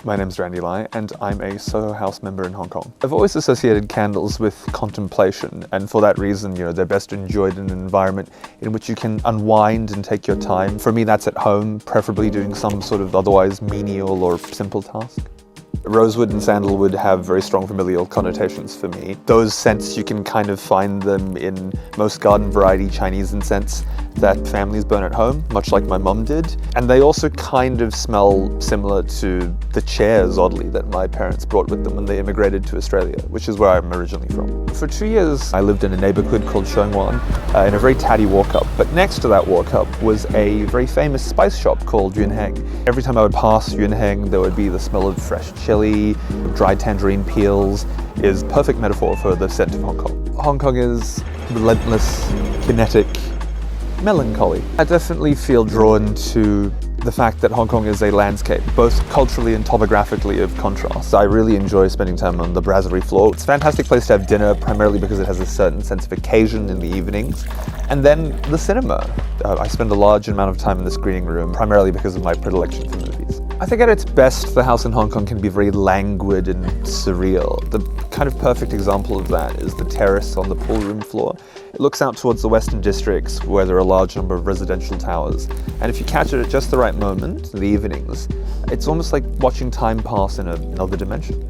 My name's Randy Lai, and I'm a Soho House member in Hong Kong. I've always associated candles with contemplation, and for that reason, they're best enjoyed in an environment in which you can unwind and take your time. For me, that's at home, preferably doing some sort of otherwise menial or simple task. Rosewood and sandalwood have very strong familial connotations for me. Those scents, you can kind of find them in most garden variety Chinese incense that families burn at home, much like my mum did. And they also kind of smell similar to the chairs, oddly, that my parents brought with them when they immigrated to Australia, which is where I'm originally from. For 2 years, I lived in a neighborhood called Shengwan in a very tatty walk-up. But next to that walk-up was a very famous spice shop called Yunheng. Every time I would pass Yunheng, there would be the smell of fresh chili, dried tangerine peels. Is perfect metaphor for the scent of Hong Kong. Hong Kong is relentless, kinetic, melancholy. I definitely feel drawn to the fact that Hong Kong is a landscape, both culturally and topographically, of contrast. I really enjoy spending time on the brasserie floor. It's a fantastic place to have dinner, primarily because it has a certain sense of occasion in the evenings. And then the cinema. I spend a large amount of time in the screening room, primarily because of my predilection for movies. I think at its best, the house in Hong Kong can be very languid and surreal. The kind of perfect example of that is the terrace on the pool room floor. It looks out towards the Western districts, where there are a large number of residential towers. And if you catch it at just the right moment, in the evenings, it's almost like watching time pass in another dimension.